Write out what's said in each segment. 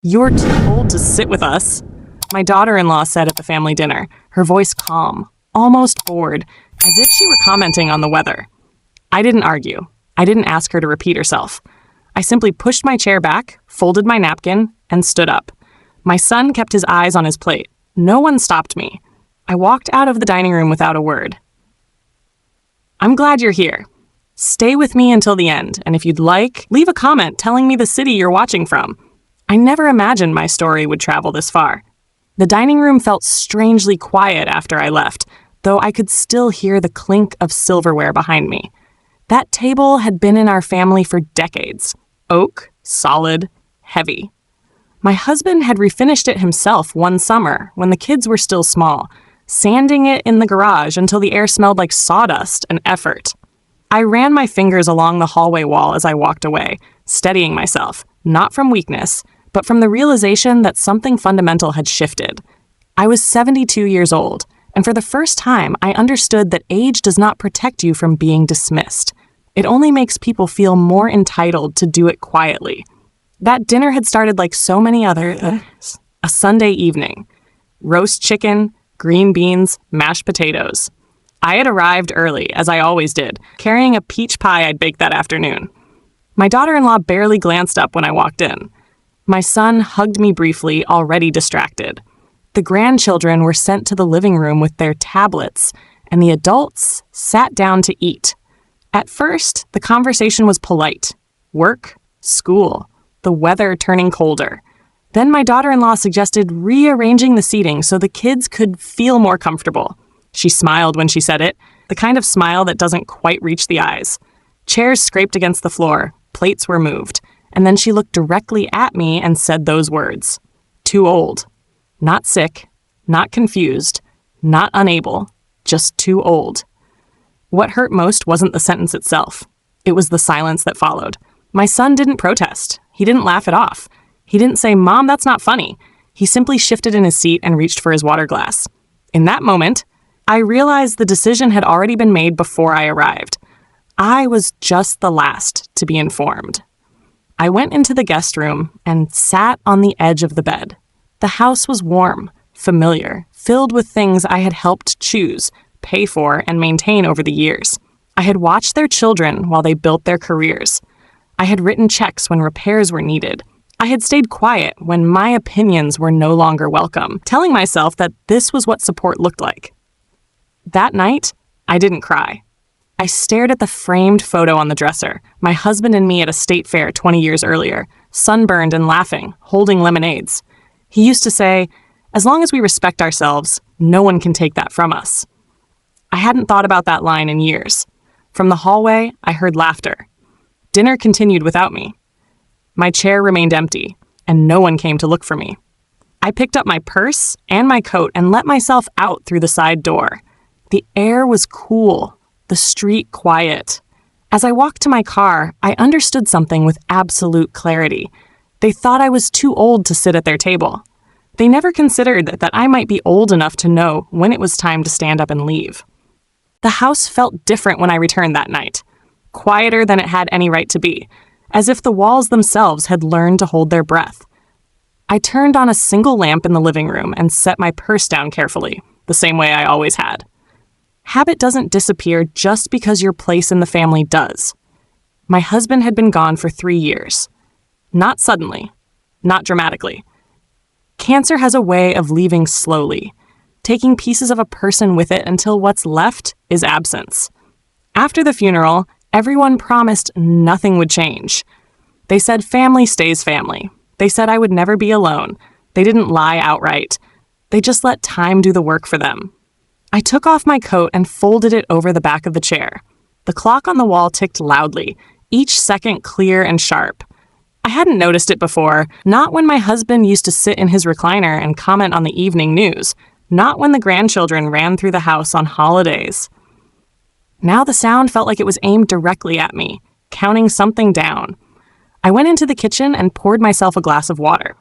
"You're too old to sit with us," my daughter-in-law said at the family dinner, her voice calm, almost bored, as if she were commenting on the weather. I didn't argue. I didn't ask her to repeat herself. I simply pushed my chair back, folded my napkin, and stood up. My son kept his eyes on his plate. No one stopped me. I walked out of the dining room without a word. "I'm glad you're here. Stay with me until the end, and if you'd like, leave a comment telling me the city you're watching from." I never imagined my story would travel this far. The dining room felt strangely quiet after I left, though I could still hear the clink of silverware behind me. That table had been in our family for decades. Oak, solid, heavy. My husband had refinished it himself one summer when the kids were still small, sanding it in the garage until the air smelled like sawdust and effort. I ran my fingers along the hallway wall as I walked away, steadying myself, not from weakness, but from the realization that something fundamental had shifted. I was 72 years old, and for the first time, I understood that age does not protect you from being dismissed. It only makes people feel more entitled to do it quietly. That dinner had started like so many others. A Sunday evening. Roast chicken, green beans, mashed potatoes. I had arrived early, as I always did, carrying a peach pie I'd baked that afternoon. My daughter-in-law barely glanced up when I walked in. My son hugged me briefly, already distracted. The grandchildren were sent to the living room with their tablets, and the adults sat down to eat. At first, the conversation was polite. Work, school, the weather turning colder. Then my daughter-in-law suggested rearranging the seating so the kids could feel more comfortable. She smiled when she said it, the kind of smile that doesn't quite reach the eyes. Chairs scraped against the floor, plates were moved, and then she looked directly at me and said those words. Too old. Not sick, not confused, not unable, just too old. What hurt most wasn't the sentence itself. It was the silence that followed. My son didn't protest. He didn't laugh it off. He didn't say, "Mom, that's not funny." He simply shifted in his seat and reached for his water glass. In that moment, I realized the decision had already been made before I arrived. I was just the last to be informed. I went into the guest room and sat on the edge of the bed. The house was warm, familiar, filled with things I had helped choose, pay for, and maintain over the years. I had watched their children while they built their careers. I had written checks when repairs were needed. I had stayed quiet when my opinions were no longer welcome, telling myself that this was what support looked like. That night, I didn't cry. I stared at the framed photo on the dresser, my husband and me at a state fair 20 years earlier, sunburned and laughing, holding lemonades. He used to say, "As long as we respect ourselves, no one can take that from us." I hadn't thought about that line in years. From the hallway, I heard laughter. Dinner continued without me. My chair remained empty, and no one came to look for me. I picked up my purse and my coat and let myself out through the side door. The air was cool, the street quiet. As I walked to my car, I understood something with absolute clarity. They thought I was too old to sit at their table. They never considered that I might be old enough to know when it was time to stand up and leave. The house felt different when I returned that night, quieter than it had any right to be, as if the walls themselves had learned to hold their breath. I turned on a single lamp in the living room and set my purse down carefully, the same way I always had. Habit doesn't disappear just because your place in the family does. My husband had been gone for 3 years. Not suddenly, not dramatically. Cancer has a way of leaving slowly, taking pieces of a person with it until what's left is absence. After the funeral, everyone promised nothing would change. They said family stays family. They said I would never be alone. They didn't lie outright. They just let time do the work for them. I took off my coat and folded it over the back of the chair. The clock on the wall ticked loudly, each second clear and sharp. I hadn't noticed it before, not when my husband used to sit in his recliner and comment on the evening news, not when the grandchildren ran through the house on holidays. Now the sound felt like it was aimed directly at me, counting something down. I went into the kitchen and poured myself a glass of water.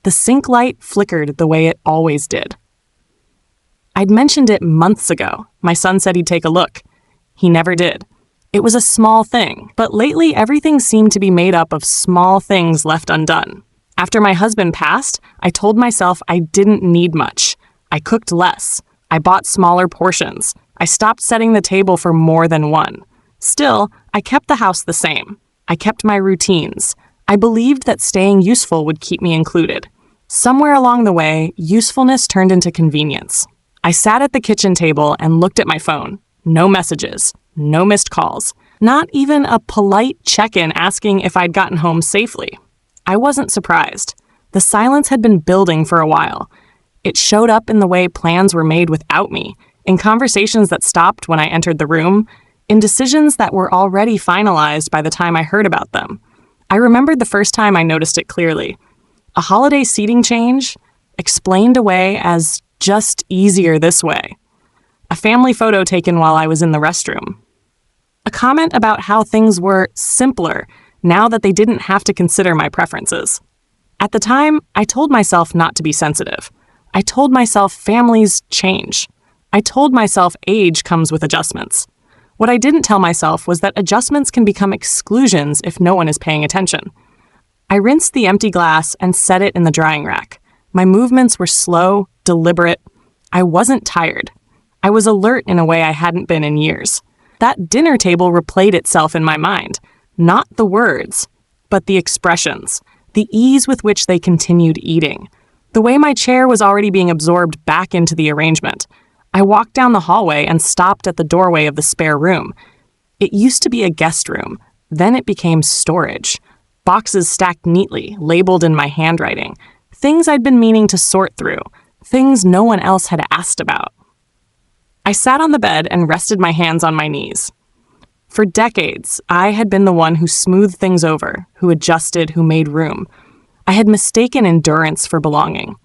The sink light flickered the way it always did. I'd mentioned it months ago. My son said he'd take a look. He never did. It was a small thing, but lately everything seemed to be made up of small things left undone. After my husband passed, I told myself I didn't need much. I cooked less. I bought smaller portions. I stopped setting the table for more than one. Still, I kept the house the same. I kept my routines. I believed that staying useful would keep me included. Somewhere along the way, usefulness turned into convenience. I sat at the kitchen table and looked at my phone. No messages. No missed calls. Not even a polite check-in asking if I'd gotten home safely. I wasn't surprised. The silence had been building for a while. It showed up in the way plans were made without me, in conversations that stopped when I entered the room, in decisions that were already finalized by the time I heard about them. I remembered the first time I noticed it clearly. A holiday seating change, explained away as just easier this way. A family photo taken while I was in the restroom. A comment about how things were simpler now that they didn't have to consider my preferences. At the time, I told myself not to be sensitive. I told myself families change. I told myself age comes with adjustments. What I didn't tell myself was that adjustments can become exclusions if no one is paying attention. I rinsed the empty glass and set it in the drying rack. My movements were slow, deliberate. I wasn't tired. I was alert in a way I hadn't been in years. That dinner table replayed itself in my mind. Not the words, but the expressions, the ease with which they continued eating. The way my chair was already being absorbed back into the arrangement. I walked down the hallway and stopped at the doorway of the spare room. It used to be a guest room. Then it became storage. Boxes stacked neatly, labeled in my handwriting. Things I'd been meaning to sort through. Things no one else had asked about. I sat on the bed and rested my hands on my knees. For decades, I had been the one who smoothed things over, who adjusted, who made room. I had mistaken endurance for belonging.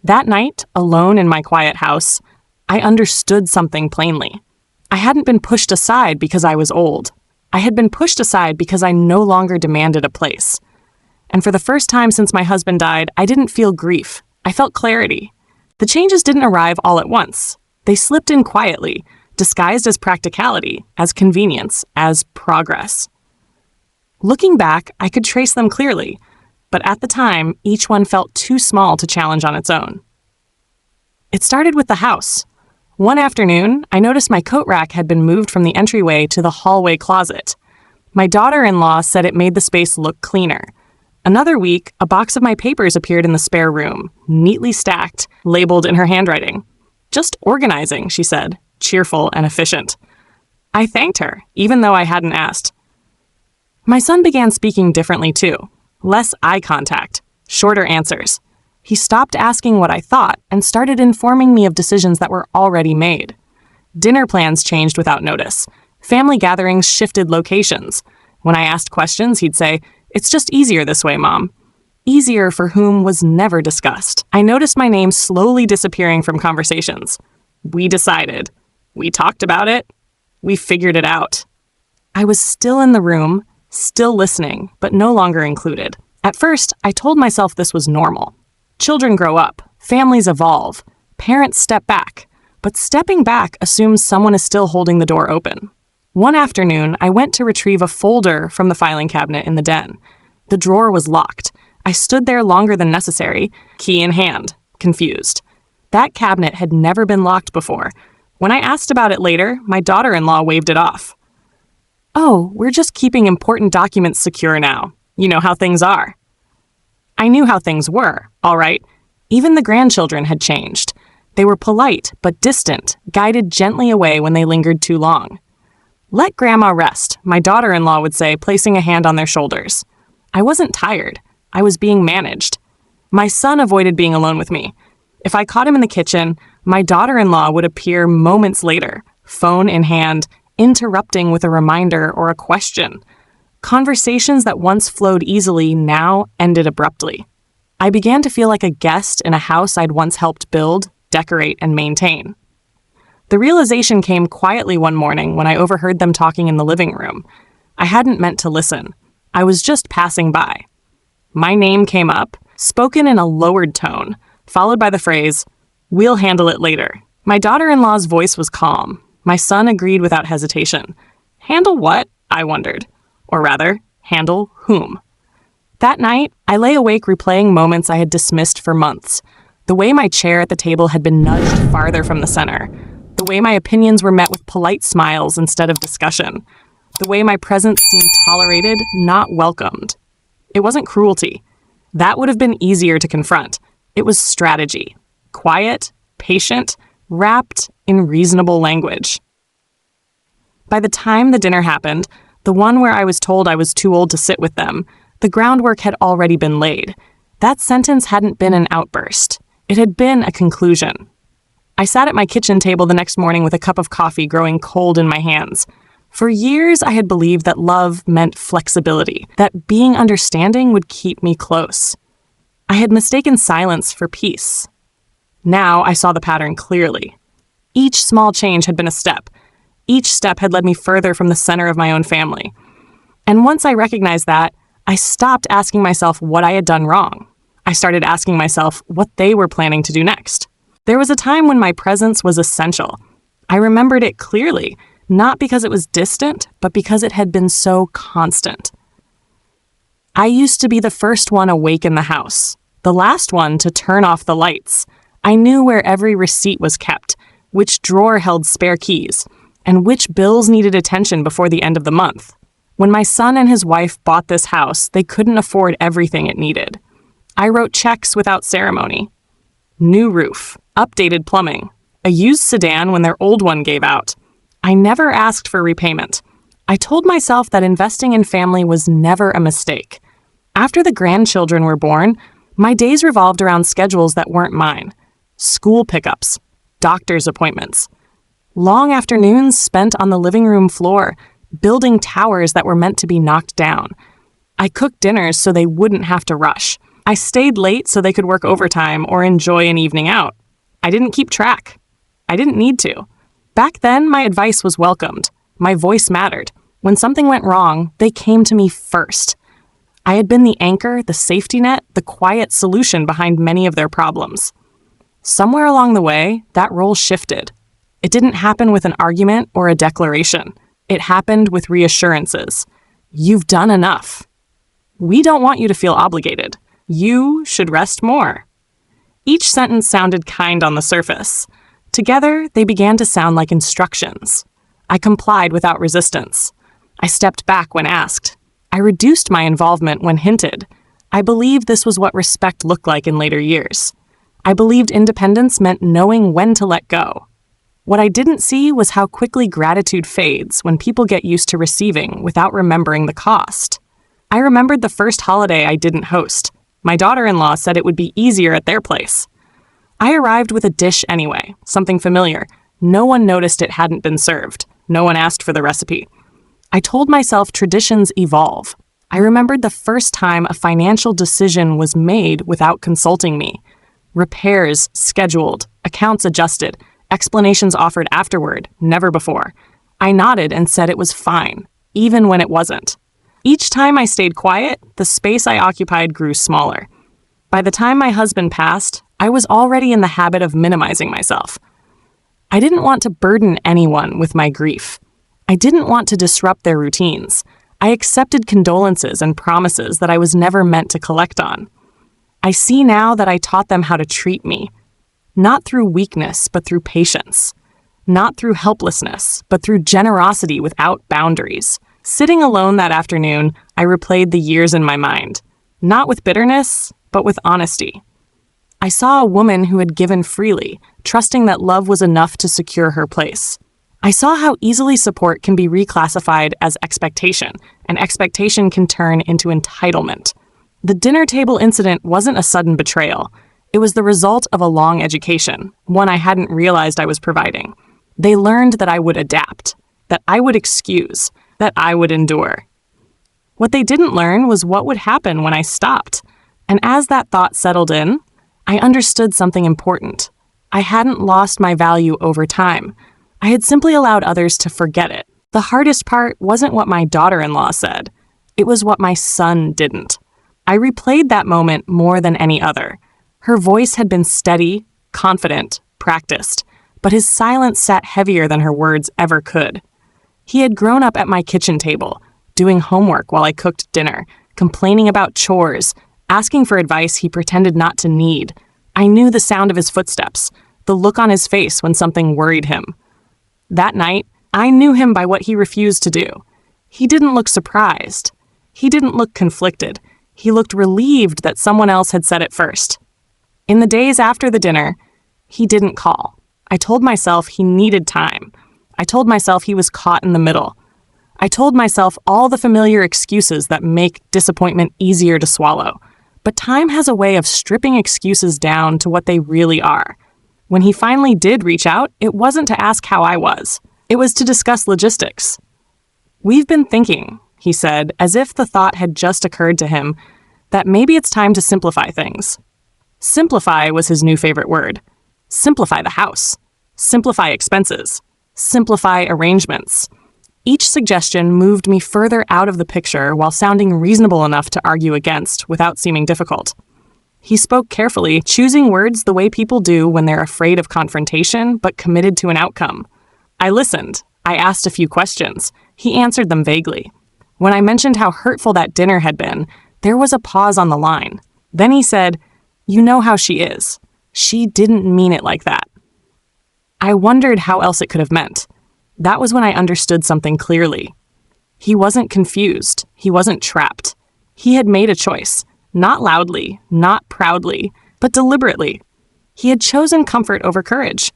That night, alone in my quiet house, I understood something plainly. I hadn't been pushed aside because I was old. I had been pushed aside because I no longer demanded a place. And for the first time since my husband died, I didn't feel grief. I felt clarity. The changes didn't arrive all at once. They slipped in quietly, disguised as practicality, as convenience, as progress. Looking back, I could trace them clearly, but at the time, each one felt too small to challenge on its own. It started with the house. One afternoon, I noticed my coat rack had been moved from the entryway to the hallway closet. My daughter-in-law said it made the space look cleaner. Another week, a box of my papers appeared in the spare room, neatly stacked, labeled in her handwriting. "Just organizing," she said, cheerful and efficient. I thanked her, even though I hadn't asked. My son began speaking differently too. Less eye contact, shorter answers. He stopped asking what I thought and started informing me of decisions that were already made. Dinner plans changed without notice. Family gatherings shifted locations. When I asked questions, he'd say, "It's just easier this way, Mom." Easier for whom was never discussed. I noticed my name slowly disappearing from conversations. We decided. We talked about it. We figured it out. I was still in the room, still listening, but no longer included. At first, I told myself this was normal. Children grow up, families evolve, parents step back, but stepping back assumes someone is still holding the door open. One afternoon, I went to retrieve a folder from the filing cabinet in the den. The drawer was locked. I stood there longer than necessary, key in hand, confused. That cabinet had never been locked before. When I asked about it later, my daughter-in-law waved it off. "Oh, we're just keeping important documents secure now. You know how things are." I knew how things were, all right. Even the grandchildren had changed. They were polite, but distant, guided gently away when they lingered too long. "Let Grandma rest," my daughter-in-law would say, placing a hand on their shoulders. I wasn't tired. I was being managed. My son avoided being alone with me. If I caught him in the kitchen, my daughter-in-law would appear moments later, phone in hand, interrupting with a reminder or a question. Conversations that once flowed easily now ended abruptly. I began to feel like a guest in a house I'd once helped build, decorate, and maintain. The realization came quietly one morning when I overheard them talking in the living room. I hadn't meant to listen. I was just passing by. My name came up, spoken in a lowered tone, followed by the phrase, "We'll handle it later." My daughter-in-law's voice was calm. My son agreed without hesitation. Handle what? I wondered. Or rather, handle whom? That night, I lay awake replaying moments I had dismissed for months. The way my chair at the table had been nudged farther from the center. The way my opinions were met with polite smiles instead of discussion. The way my presence seemed tolerated, not welcomed. It wasn't cruelty. That would have been easier to confront. It was strategy. Quiet, patient, wrapped in reasonable language. By the time the dinner happened, the one where I was told I was too old to sit with them, the groundwork had already been laid. That sentence hadn't been an outburst. It had been a conclusion. I sat at my kitchen table the next morning with a cup of coffee growing cold in my hands. For years, I had believed that love meant flexibility, that being understanding would keep me close. I had mistaken silence for peace. Now I saw the pattern clearly. Each small change had been a step. Each step had led me further from the center of my own family. And once I recognized that, I stopped asking myself what I had done wrong. I started asking myself what they were planning to do next. There was a time when my presence was essential. I remembered it clearly, not because it was distant, but because it had been so constant. I used to be the first one awake in the house, the last one to turn off the lights. I knew where every receipt was kept, which drawer held spare keys, and which bills needed attention before the end of the month. When my son and his wife bought this house, they couldn't afford everything it needed. I wrote checks without ceremony. New roof, updated plumbing, a used sedan when their old one gave out. I never asked for repayment. I told myself that investing in family was never a mistake. After the grandchildren were born, my days revolved around schedules that weren't mine. School pickups, doctor's appointments. Long afternoons spent on the living room floor, building towers that were meant to be knocked down. I cooked dinners so they wouldn't have to rush. I stayed late so they could work overtime or enjoy an evening out. I didn't keep track. I didn't need to. Back then, my advice was welcomed. My voice mattered. When something went wrong, they came to me first. I had been the anchor, the safety net, the quiet solution behind many of their problems. Somewhere along the way, that role shifted. It didn't happen with an argument or a declaration. It happened with reassurances. You've done enough. We don't want you to feel obligated. You should rest more. Each sentence sounded kind on the surface. Together, they began to sound like instructions. I complied without resistance. I stepped back when asked. I reduced my involvement when hinted. I believed this was what respect looked like in later years. I believed independence meant knowing when to let go. What I didn't see was how quickly gratitude fades when people get used to receiving without remembering the cost. I remembered the first holiday I didn't host. My daughter-in-law said it would be easier at their place. I arrived with a dish anyway, something familiar. No one noticed it hadn't been served. No one asked for the recipe. I told myself traditions evolve. I remembered the first time a financial decision was made without consulting me. Repairs scheduled, accounts adjusted, explanations offered afterward, never before. I nodded and said it was fine, even when it wasn't. Each time I stayed quiet, the space I occupied grew smaller. By the time my husband passed, I was already in the habit of minimizing myself. I didn't want to burden anyone with my grief. I didn't want to disrupt their routines. I accepted condolences and promises that I was never meant to collect on. I see now that I taught them how to treat me, not through weakness, but through patience, not through helplessness, but through generosity without boundaries. Sitting alone that afternoon, I replayed the years in my mind, not with bitterness, but with honesty. I saw a woman who had given freely, trusting that love was enough to secure her place. I saw how easily support can be reclassified as expectation, and expectation can turn into entitlement. The dinner table incident wasn't a sudden betrayal. It was the result of a long education, one I hadn't realized I was providing. They learned that I would adapt, that I would excuse, that I would endure. What they didn't learn was what would happen when I stopped. And as that thought settled in, I understood something important. I hadn't lost my value over time. I had simply allowed others to forget it. The hardest part wasn't what my daughter-in-law said. It was what my son didn't. I replayed that moment more than any other. Her voice had been steady, confident, practiced, but his silence sat heavier than her words ever could. He had grown up at my kitchen table, doing homework while I cooked dinner, complaining about chores, asking for advice he pretended not to need. I knew the sound of his footsteps, the look on his face when something worried him. That night, I knew him by what he refused to do. He didn't look surprised. He didn't look conflicted. He looked relieved that someone else had said it first. In the days after the dinner, he didn't call. I told myself he needed time. I told myself he was caught in the middle. I told myself all the familiar excuses that make disappointment easier to swallow. But time has a way of stripping excuses down to what they really are. When he finally did reach out, it wasn't to ask how I was. It was to discuss logistics. "We've been thinking," he said, as if the thought had just occurred to him, that maybe it's time to simplify things. Simplify was his new favorite word. Simplify the house. Simplify expenses. Simplify arrangements. Each suggestion moved me further out of the picture while sounding reasonable enough to argue against without seeming difficult. He spoke carefully, choosing words the way people do when they're afraid of confrontation but committed to an outcome. I listened. I asked a few questions. He answered them vaguely. When I mentioned how hurtful that dinner had been, there was a pause on the line. Then he said, "You know how she is. She didn't mean it like that." I wondered how else it could have meant. That was when I understood something clearly. He wasn't confused. He wasn't trapped. He had made a choice. Not loudly, not proudly, but deliberately. He had chosen comfort over courage.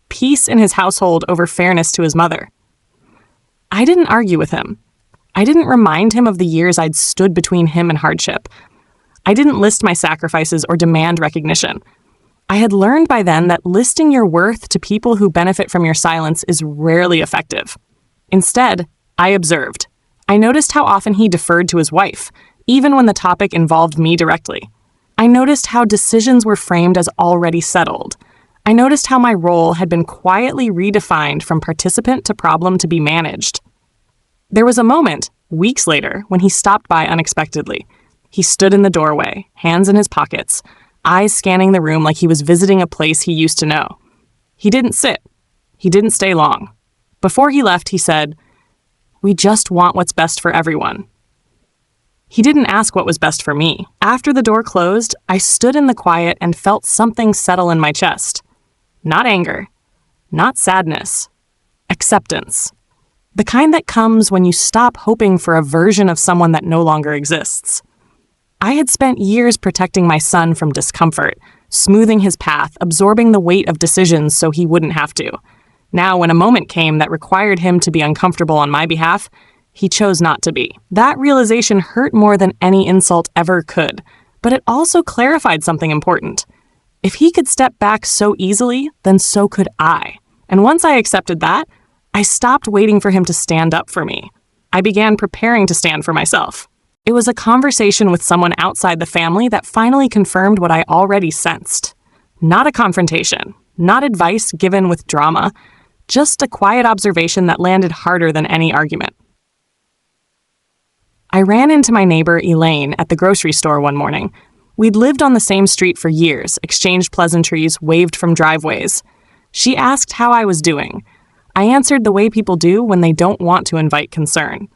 Peace in his household over fairness to his mother. I didn't argue with him. I didn't remind him of the years I'd stood between him and hardship. I didn't list my sacrifices or demand recognition. I had learned by then that listing your worth to people who benefit from your silence is rarely effective. Instead, I observed. I noticed how often he deferred to his wife, even when the topic involved me directly. I noticed how decisions were framed as already settled. I noticed how my role had been quietly redefined from participant to problem to be managed. There was a moment, weeks later, when he stopped by unexpectedly. He stood in the doorway, hands in his pockets, eyes scanning the room like he was visiting a place he used to know. He didn't sit. He didn't stay long. Before he left, he said, "We just want what's best for everyone." He didn't ask what was best for me. After the door closed, I stood in the quiet and felt something settle in my chest. Not anger, not sadness, acceptance. The kind that comes when you stop hoping for a version of someone that no longer exists. I had spent years protecting my son from discomfort, smoothing his path, absorbing the weight of decisions so he wouldn't have to. Now, when a moment came that required him to be uncomfortable on my behalf, he chose not to be. That realization hurt more than any insult ever could, but it also clarified something important. If he could step back so easily, then so could I. And once I accepted that, I stopped waiting for him to stand up for me. I began preparing to stand for myself. It was a conversation with someone outside the family that finally confirmed what I already sensed. Not a confrontation, not advice given with drama, just a quiet observation that landed harder than any argument. I ran into my neighbor Elaine at the grocery store one morning. We'd lived on the same street for years, exchanged pleasantries, waved from driveways. She asked how I was doing. I answered the way people do when they don't want to invite concern.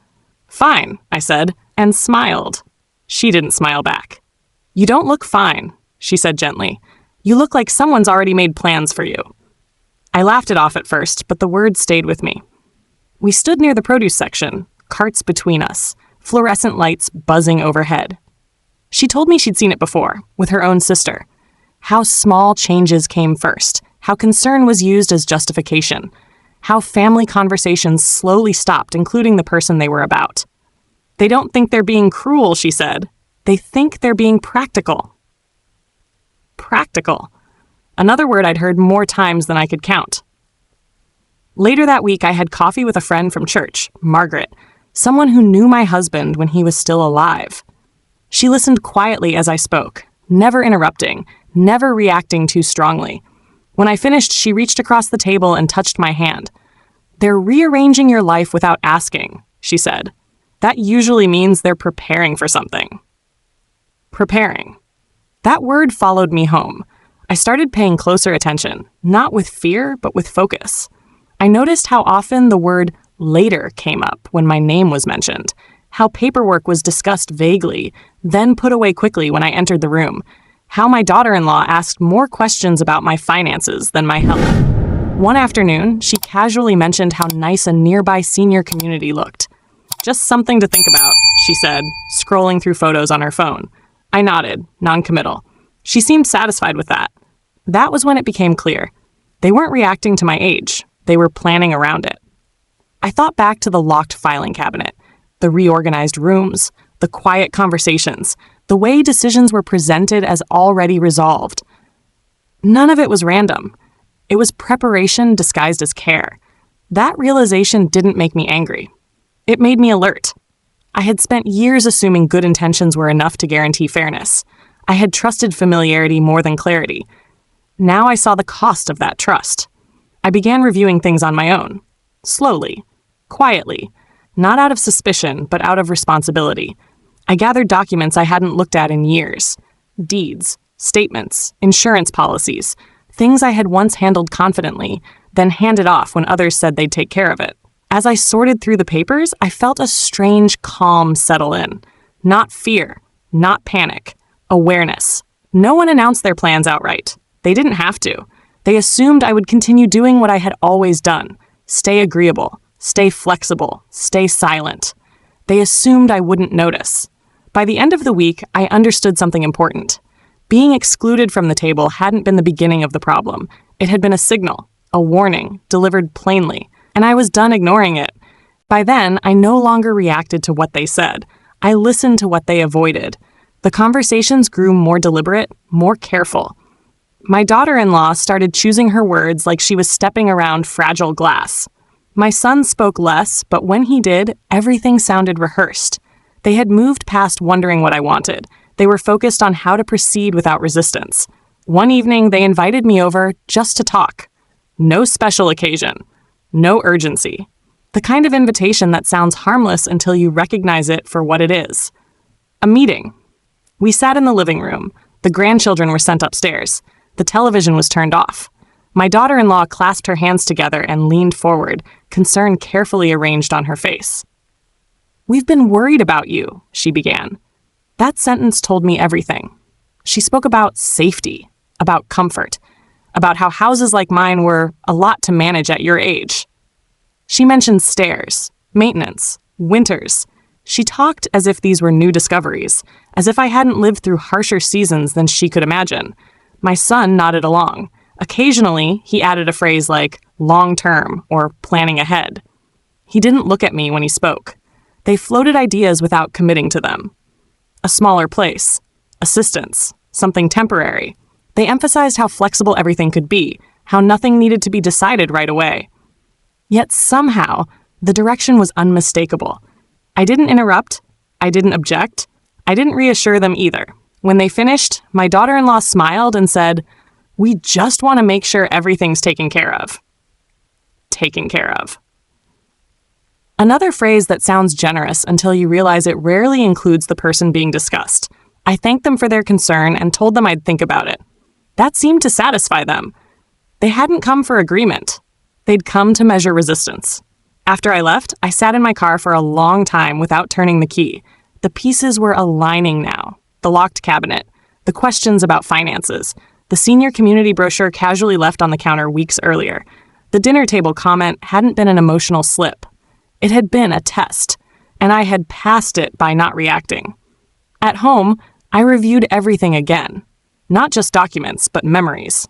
"Fine," I said, and smiled. She didn't smile back. "You don't look fine," she said gently. "You look like someone's already made plans for you." I laughed it off at first, but the words stayed with me. We stood near the produce section, carts between us, fluorescent lights buzzing overhead. She told me she'd seen it before, with her own sister. How small changes came first, how concern was used as justification, how family conversations slowly stopped, including the person they were about. "They don't think they're being cruel," she said. "They think they're being practical." Practical. Another word I'd heard more times than I could count. Later that week, I had coffee with a friend from church, Margaret, someone who knew my husband when he was still alive. She listened quietly as I spoke, never interrupting, never reacting too strongly. When I finished, she reached across the table and touched my hand. "They're rearranging your life without asking," she said. "That usually means they're preparing for something." Preparing. That word followed me home. I started paying closer attention, not with fear, but with focus. I noticed how often the word later came up when my name was mentioned, how paperwork was discussed vaguely, then put away quickly when I entered the room, how my daughter-in-law asked more questions about my finances than my health. One afternoon, she casually mentioned how nice a nearby senior community looked. "Just something to think about," she said, scrolling through photos on her phone. I nodded, non-committal. She seemed satisfied with that. That was when it became clear. They weren't reacting to my age. They were planning around it. I thought back to the locked filing cabinet, the reorganized rooms, the quiet conversations, the way decisions were presented as already resolved. None of it was random. It was preparation disguised as care. That realization didn't make me angry. It made me alert. I had spent years assuming good intentions were enough to guarantee fairness. I had trusted familiarity more than clarity. Now I saw the cost of that trust. I began reviewing things on my own. Slowly. Quietly. Not out of suspicion, but out of responsibility. I gathered documents I hadn't looked at in years. Deeds, statements, insurance policies, things I had once handled confidently, then handed off when others said they'd take care of it. As I sorted through the papers, I felt a strange calm settle in. Not fear, not panic, awareness. No one announced their plans outright. They didn't have to. They assumed I would continue doing what I had always done. Stay agreeable, stay flexible, stay silent. They assumed I wouldn't notice. By the end of the week, I understood something important. Being excluded from the table hadn't been the beginning of the problem. It had been a signal, a warning, delivered plainly, and I was done ignoring it. By then, I no longer reacted to what they said. I listened to what they avoided. The conversations grew more deliberate, more careful. My daughter-in-law started choosing her words like she was stepping around fragile glass. My son spoke less, but when he did, everything sounded rehearsed. They had moved past wondering what I wanted. They were focused on how to proceed without resistance. One evening, they invited me over just to talk. No special occasion. No urgency. The kind of invitation that sounds harmless until you recognize it for what it is. A meeting. We sat in the living room. The grandchildren were sent upstairs. The television was turned off. My daughter-in-law clasped her hands together and leaned forward, concern carefully arranged on her face. "We've been worried about you," she began. That sentence told me everything. She spoke about safety, about comfort, about how houses like mine were a lot to manage at your age. She mentioned stairs, maintenance, winters. She talked as if these were new discoveries, as if I hadn't lived through harsher seasons than she could imagine. My son nodded along. Occasionally, he added a phrase like long-term or planning ahead. He didn't look at me when he spoke. They floated ideas without committing to them. A smaller place, assistance, something temporary. They emphasized how flexible everything could be, how nothing needed to be decided right away. Yet somehow, the direction was unmistakable. I didn't interrupt. I didn't object. I didn't reassure them either. When they finished, my daughter-in-law smiled and said, "We just want to make sure everything's taken care of." Taken care of. Another phrase that sounds generous until you realize it rarely includes the person being discussed. I thanked them for their concern and told them I'd think about it. That seemed to satisfy them. They hadn't come for agreement. They'd come to measure resistance. After I left, I sat in my car for a long time without turning the key. The pieces were aligning now. The locked cabinet, the questions about finances, the senior community brochure casually left on the counter weeks earlier. The dinner table comment hadn't been an emotional slip. It had been a test, and I had passed it by not reacting. At home, I reviewed everything again. Not just documents, but memories.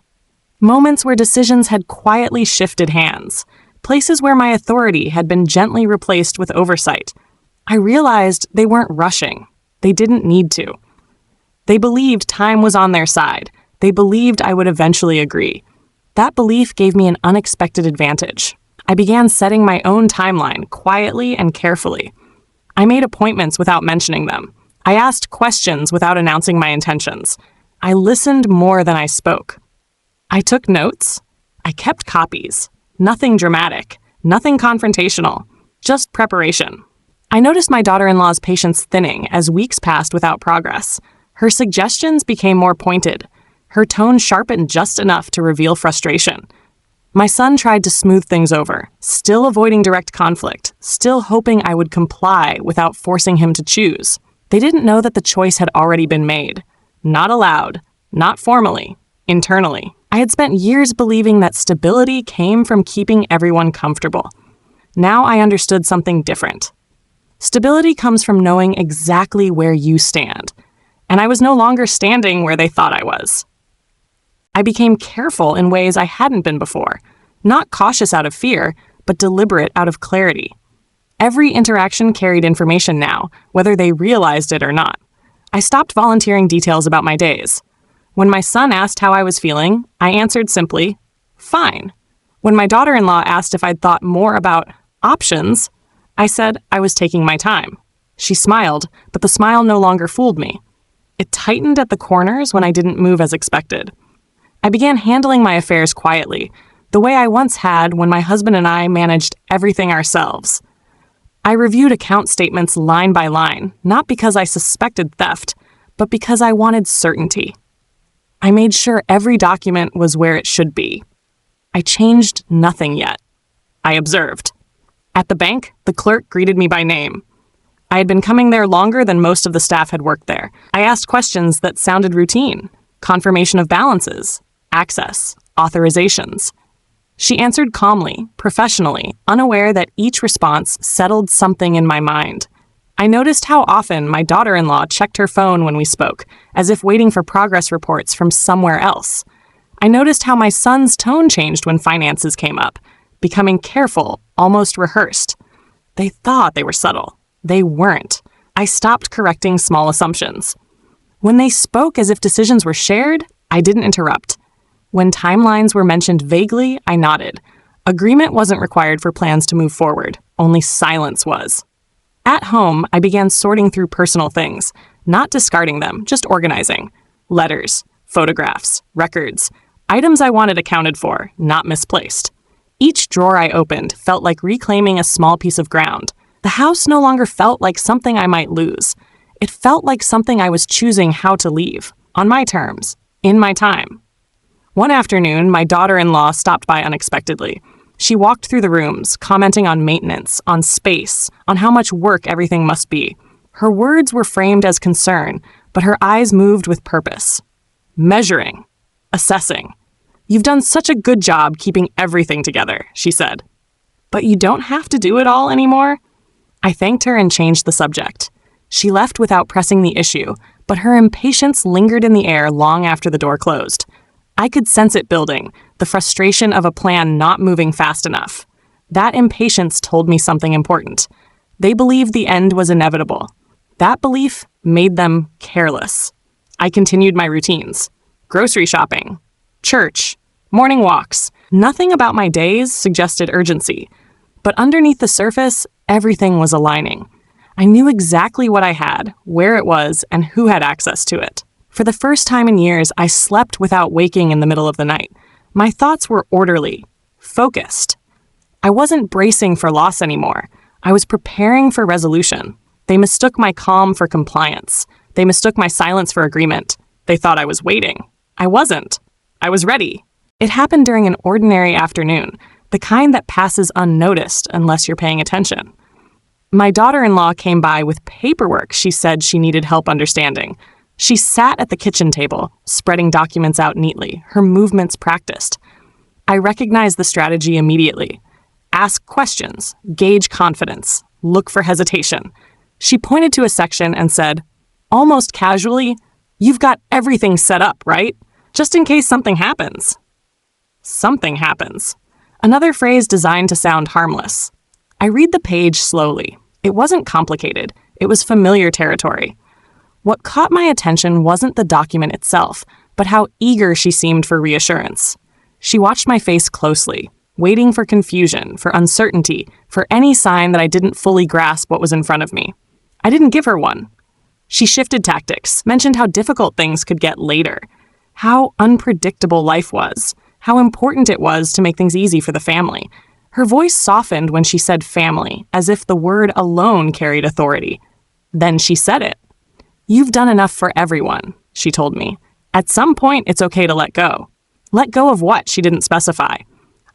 Moments where decisions had quietly shifted hands. Places where my authority had been gently replaced with oversight. I realized they weren't rushing. They didn't need to. They believed time was on their side. They believed I would eventually agree. That belief gave me an unexpected advantage. I began setting my own timeline quietly and carefully. I made appointments without mentioning them. I asked questions without announcing my intentions. I listened more than I spoke. I took notes. I kept copies. Nothing dramatic, nothing confrontational, just preparation. I noticed my daughter-in-law's patience thinning as weeks passed without progress. Her suggestions became more pointed. Her tone sharpened just enough to reveal frustration. My son tried to smooth things over, still avoiding direct conflict, still hoping I would comply without forcing him to choose. They didn't know that the choice had already been made. Not aloud, not formally, internally. I had spent years believing that stability came from keeping everyone comfortable. Now I understood something different. Stability comes from knowing exactly where you stand, and I was no longer standing where they thought I was. I became careful in ways I hadn't been before, not cautious out of fear, but deliberate out of clarity. Every interaction carried information now, whether they realized it or not. I stopped volunteering details about my days. When my son asked how I was feeling, I answered simply, fine. When my daughter-in-law asked if I'd thought more about options, I said I was taking my time. She smiled, but the smile no longer fooled me. It tightened at the corners when I didn't move as expected. I began handling my affairs quietly, the way I once had when my husband and I managed everything ourselves. I reviewed account statements line by line, not because I suspected theft, but because I wanted certainty. I made sure every document was where it should be. I changed nothing yet. I observed. At the bank, the clerk greeted me by name. I had been coming there longer than most of the staff had worked there. I asked questions that sounded routine. Confirmation of balances, access, authorizations. She answered calmly, professionally, unaware that each response settled something in my mind. I noticed how often my daughter-in-law checked her phone when we spoke, as if waiting for progress reports from somewhere else. I noticed how my son's tone changed when finances came up, becoming careful, almost rehearsed. They thought they were subtle. They weren't. I stopped correcting small assumptions. When they spoke as if decisions were shared, I didn't interrupt. When timelines were mentioned vaguely, I nodded. Agreement wasn't required for plans to move forward. Only silence was. At home, I began sorting through personal things, not discarding them, just organizing. Letters, photographs, records, items I wanted accounted for, not misplaced. Each drawer I opened felt like reclaiming a small piece of ground. The house no longer felt like something I might lose. It felt like something I was choosing how to leave, on my terms, in my time. One afternoon, my daughter-in-law stopped by unexpectedly. She walked through the rooms, commenting on maintenance, on space, on how much work everything must be. Her words were framed as concern, but her eyes moved with purpose. Measuring. Assessing. You've done such a good job keeping everything together, she said. But you don't have to do it all anymore? I thanked her and changed the subject. She left without pressing the issue, but her impatience lingered in the air long after the door closed. I could sense it building, the frustration of a plan not moving fast enough. That impatience told me something important. They believed the end was inevitable. That belief made them careless. I continued my routines. Grocery shopping, church, morning walks. Nothing about my days suggested urgency. But underneath the surface, everything was aligning. I knew exactly what I had, where it was, and who had access to it. For the first time in years, I slept without waking in the middle of the night. My thoughts were orderly, focused. I wasn't bracing for loss anymore. I was preparing for resolution. They mistook my calm for compliance. They mistook my silence for agreement. They thought I was waiting. I wasn't. I was ready. It happened during an ordinary afternoon, the kind that passes unnoticed unless you're paying attention. My daughter-in-law came by with paperwork she said she needed help understanding. She sat at the kitchen table, spreading documents out neatly, her movements practiced. I recognized the strategy immediately. Ask questions, gauge confidence, look for hesitation. She pointed to a section and said, almost casually, "You've got everything set up, right? Just in case something happens." Something happens. Another phrase designed to sound harmless. I read the page slowly. It wasn't complicated. It was familiar territory. What caught my attention wasn't the document itself, but how eager she seemed for reassurance. She watched my face closely, waiting for confusion, for uncertainty, for any sign that I didn't fully grasp what was in front of me. I didn't give her one. She shifted tactics, mentioned how difficult things could get later, how unpredictable life was, how important it was to make things easy for the family. Her voice softened when she said family, as if the word alone carried authority. Then she said it. "You've done enough for everyone," she told me. "At some point, it's okay to let go." Let go of what, she didn't specify.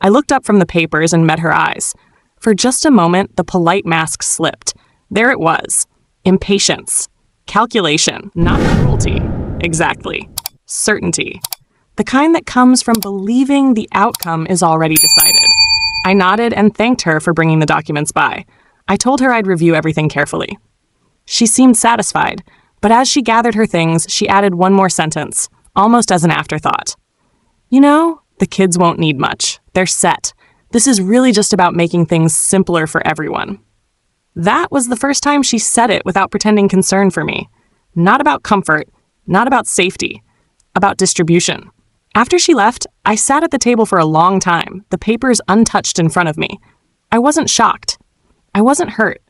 I looked up from the papers and met her eyes. For just a moment, the polite mask slipped. There it was. Impatience. Calculation, not cruelty. Exactly. Certainty. The kind that comes from believing the outcome is already decided. I nodded and thanked her for bringing the documents by. I told her I'd review everything carefully. She seemed satisfied, but as she gathered her things, she added one more sentence, almost as an afterthought. You know, the kids won't need much. They're set. This is really just about making things simpler for everyone. That was the first time she said it without pretending concern for me. Not about comfort, not about safety, about distribution. After she left, I sat at the table for a long time, the papers untouched in front of me. I wasn't shocked. I wasn't hurt.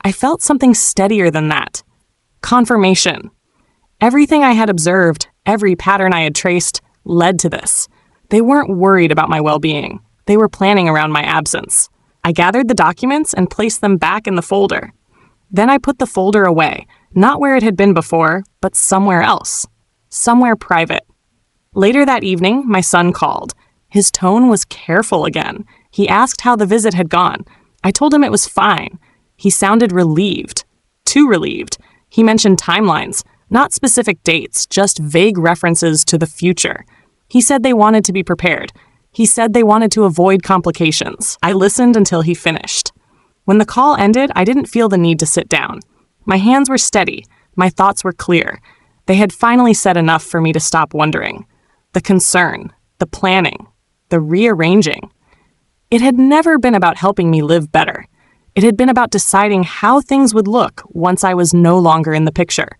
I felt something steadier than that. Confirmation. Everything I had observed, every pattern I had traced, led to this. They weren't worried about my well-being. They were planning around my absence. I gathered the documents and placed them back in the folder. Then I put the folder away, not where it had been before, but somewhere else. Somewhere private. Later that evening, my son called. His tone was careful again. He asked how the visit had gone. I told him it was fine. He sounded relieved. Too relieved. He mentioned timelines, not specific dates, just vague references to the future. He said they wanted to be prepared. He said they wanted to avoid complications. I listened until he finished. When the call ended, I didn't feel the need to sit down. My hands were steady. My thoughts were clear. They had finally said enough for me to stop wondering. The concern, the planning, the rearranging. It had never been about helping me live better. It had been about deciding how things would look once I was no longer in the picture.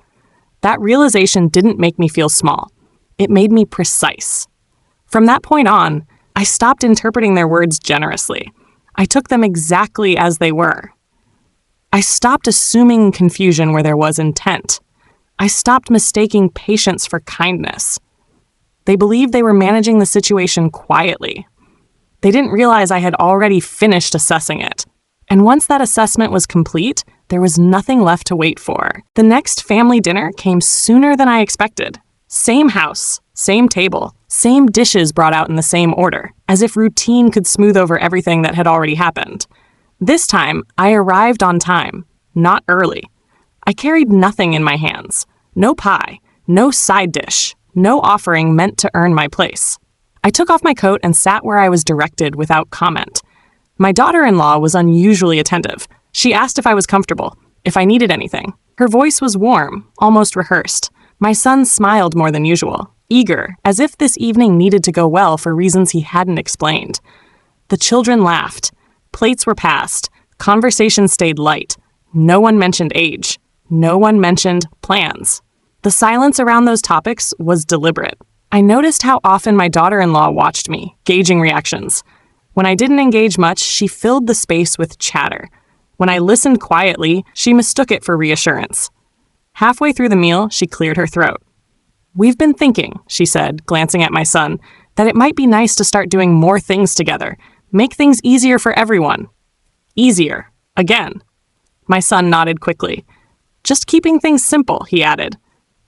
That realization didn't make me feel small. It made me precise. From that point on, I stopped interpreting their words generously. I took them exactly as they were. I stopped assuming confusion where there was intent. I stopped mistaking patience for kindness. They believed they were managing the situation quietly. They didn't realize I had already finished assessing it. And once that assessment was complete, there was nothing left to wait for. The next family dinner came sooner than I expected. Same house, same table, same dishes brought out in the same order, as if routine could smooth over everything that had already happened. This time, I arrived on time, not early. I carried nothing in my hands. No pie, no side dish, no offering meant to earn my place. I took off my coat and sat where I was directed without comment. My daughter-in-law was unusually attentive. She asked if I was comfortable, if I needed anything. Her voice was warm, almost rehearsed. My son smiled more than usual, eager, as if this evening needed to go well for reasons he hadn't explained. The children laughed. Plates were passed. Conversation stayed light. No one mentioned age. No one mentioned plans. The silence around those topics was deliberate. I noticed how often my daughter-in-law watched me, gauging reactions. When I didn't engage much, she filled the space with chatter. When I listened quietly, she mistook it for reassurance. Halfway through the meal, she cleared her throat. "We've been thinking," she said, glancing at my son, "that it might be nice to start doing more things together. Make things easier for everyone." Easier. Again. My son nodded quickly. "Just keeping things simple," he added.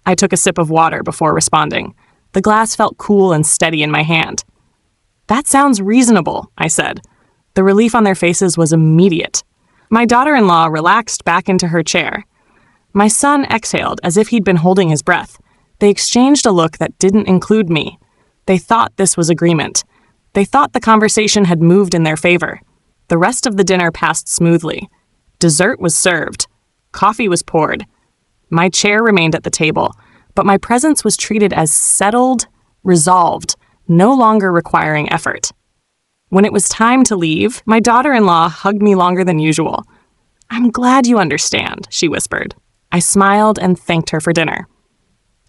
I took a sip of water before responding. The glass felt cool and steady in my hand. "That sounds reasonable," I said. The relief on their faces was immediate. My daughter-in-law relaxed back into her chair. My son exhaled as if he'd been holding his breath. They exchanged a look that didn't include me. They thought this was agreement. They thought the conversation had moved in their favor. The rest of the dinner passed smoothly. Dessert was served. Coffee was poured. My chair remained at the table, but my presence was treated as settled, resolved, no longer requiring effort. When it was time to leave, my daughter-in-law hugged me longer than usual. "I'm glad you understand," she whispered. I smiled and thanked her for dinner.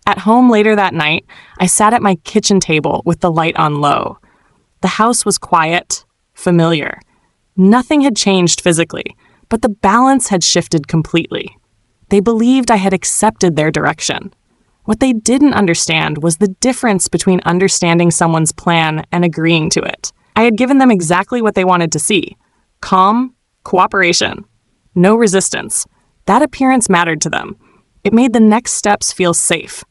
At home later that night, I sat at my kitchen table with the light on low. The house was quiet, familiar. Nothing had changed physically, but the balance had shifted completely. They believed I had accepted their direction. What they didn't understand was the difference between understanding someone's plan and agreeing to it. I had given them exactly what they wanted to see. Calm, cooperation, no resistance. That appearance mattered to them. It made the next steps feel safe.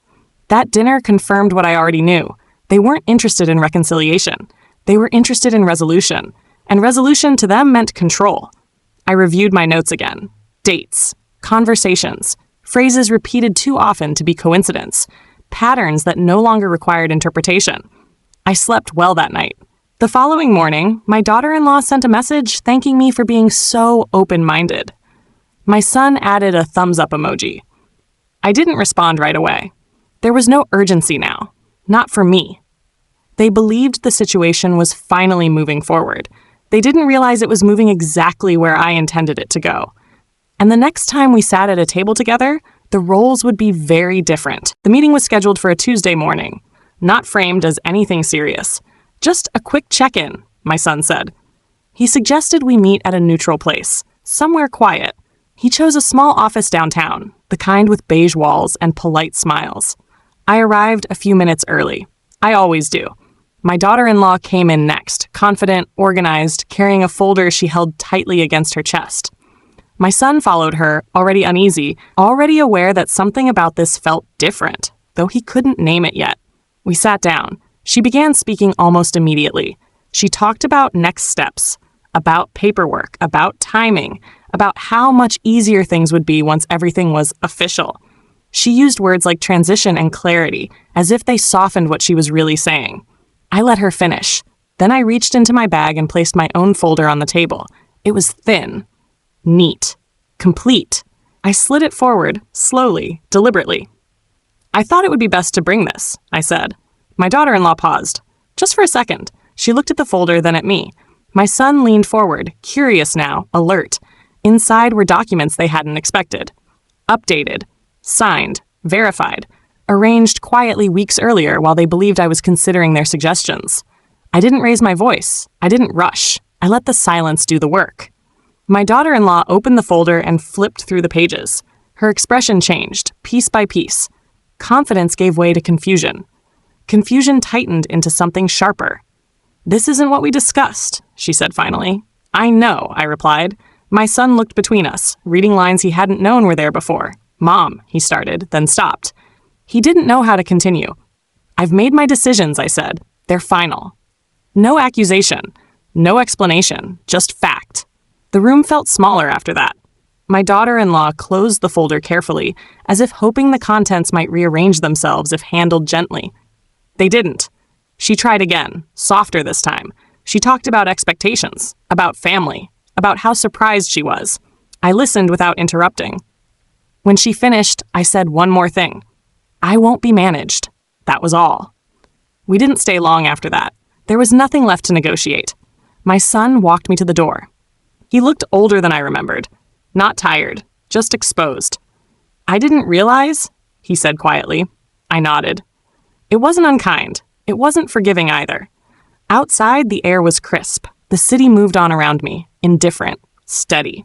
That dinner confirmed what I already knew. They weren't interested in reconciliation. They were interested in resolution, and resolution to them meant control. I reviewed my notes again. Dates, conversations, phrases repeated too often to be coincidence, patterns that no longer required interpretation. I slept well that night. The following morning, my daughter-in-law sent a message thanking me for being so open-minded. My son added a thumbs-up emoji. I didn't respond right away. There was no urgency now. Not for me. They believed the situation was finally moving forward. They didn't realize it was moving exactly where I intended it to go. And the next time we sat at a table together, the roles would be very different. The meeting was scheduled for a Tuesday morning, not framed as anything serious. Just a quick check-in, my son said. He suggested we meet at a neutral place, somewhere quiet. He chose a small office downtown, the kind with beige walls and polite smiles. I arrived a few minutes early. I always do. My daughter-in-law came in next, confident, organized, carrying a folder she held tightly against her chest. My son followed her, already uneasy, already aware that something about this felt different, though he couldn't name it yet. We sat down. She began speaking almost immediately. She talked about next steps, about paperwork, about timing, about how much easier things would be once everything was official. She used words like transition and clarity, as if they softened what she was really saying. I let her finish. Then I reached into my bag and placed my own folder on the table. It was thin, neat, complete. I slid it forward, slowly, deliberately. I thought it would be best to bring this, I said. My daughter-in-law paused. Just for a second. She looked at the folder, then at me. My son leaned forward, curious now, alert. Inside were documents they hadn't expected. Updated, signed, verified, arranged quietly weeks earlier while they believed I was considering their suggestions. I didn't raise my voice. I didn't rush. I let the silence do the work. My daughter-in-law opened the folder and flipped through the pages. Her expression changed, piece by piece. Confidence gave way to confusion. Confusion tightened into something sharper. "This isn't what we discussed," she said finally. "I know," I replied. My son looked between us, reading lines he hadn't known were there before. "Mom," he started, then stopped. He didn't know how to continue. "I've made my decisions," I said. "They're final." No accusation, no explanation, just fact. The room felt smaller after that. My daughter-in-law closed the folder carefully, as if hoping the contents might rearrange themselves if handled gently. They didn't. She tried again, softer this time. She talked about expectations, about family, about how surprised she was. I listened without interrupting. When she finished, I said one more thing. "I won't be managed." That was all. We didn't stay long after that. There was nothing left to negotiate. My son walked me to the door. He looked older than I remembered. Not tired, just exposed. "I didn't realize," he said quietly. I nodded. It wasn't unkind. It wasn't forgiving either. Outside, the air was crisp. The city moved on around me, indifferent, steady.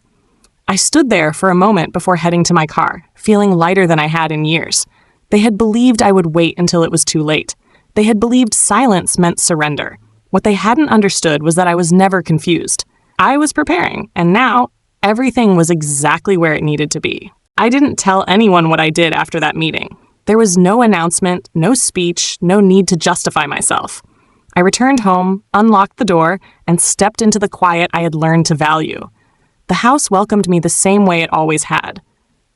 I stood there for a moment before heading to my car, feeling lighter than I had in years. They had believed I would wait until it was too late. They had believed silence meant surrender. What they hadn't understood was that I was never confused. I was preparing, and now everything was exactly where it needed to be. I didn't tell anyone what I did after that meeting. There was no announcement, no speech, no need to justify myself. I returned home, unlocked the door, and stepped into the quiet I had learned to value. The house welcomed me the same way it always had.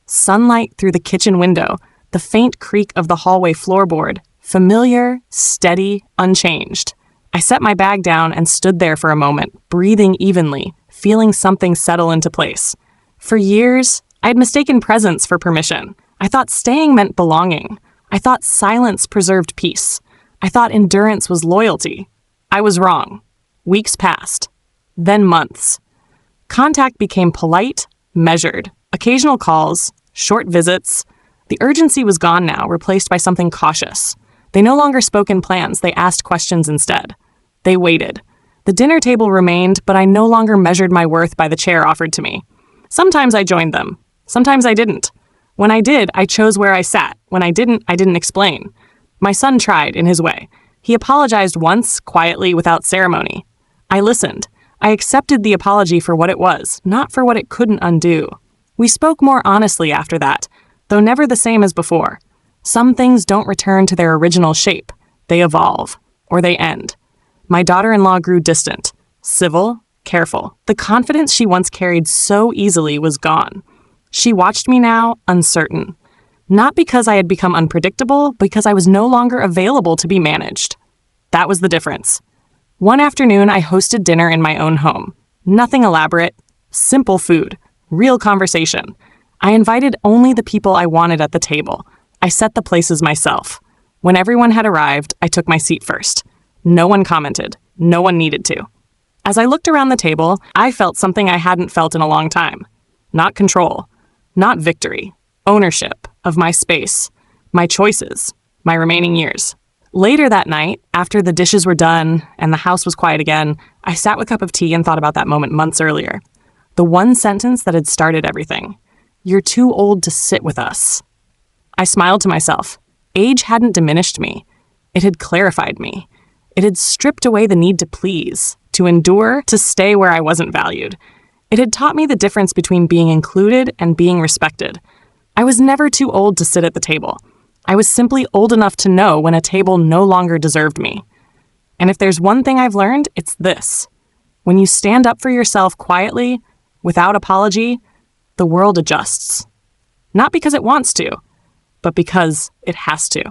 Sunlight through the kitchen window, the faint creak of the hallway floorboard, familiar, steady, unchanged. I set my bag down and stood there for a moment, breathing evenly, feeling something settle into place. For years, I had mistaken presence for permission. I thought staying meant belonging. I thought silence preserved peace. I thought endurance was loyalty. I was wrong. Weeks passed. Then months. Contact became polite, measured. Occasional calls, short visits. The urgency was gone now, replaced by something cautious. They no longer spoke in plans, they asked questions instead. They waited. The dinner table remained, but I no longer measured my worth by the chair offered to me. Sometimes I joined them. Sometimes I didn't. When I did, I chose where I sat. When I didn't explain. My son tried, in his way. He apologized once, quietly, without ceremony. I listened. I accepted the apology for what it was, not for what it couldn't undo. We spoke more honestly after that, though never the same as before. Some things don't return to their original shape. They evolve, or they end. My daughter-in-law grew distant, civil, careful. The confidence she once carried so easily was gone. She watched me now, uncertain. Not because I had become unpredictable, because I was no longer available to be managed. That was the difference. One afternoon, I hosted dinner in my own home. Nothing elaborate, simple food, real conversation. I invited only the people I wanted at the table. I set the places myself. When everyone had arrived, I took my seat first. No one commented. No one needed to. As I looked around the table, I felt something I hadn't felt in a long time. Not control, not victory, ownership of my space, my choices, my remaining years. Later that night, after the dishes were done and the house was quiet again, I sat with a cup of tea and thought about that moment months earlier. The one sentence that had started everything. You're too old to sit with us. I smiled to myself. Age hadn't diminished me. It had clarified me. It had stripped away the need to please, to endure, to stay where I wasn't valued. It had taught me the difference between being included and being respected. I was never too old to sit at the table. I was simply old enough to know when a table no longer deserved me. And if there's one thing I've learned, it's this. When you stand up for yourself quietly, without apology, the world adjusts. Not because it wants to, but because it has to.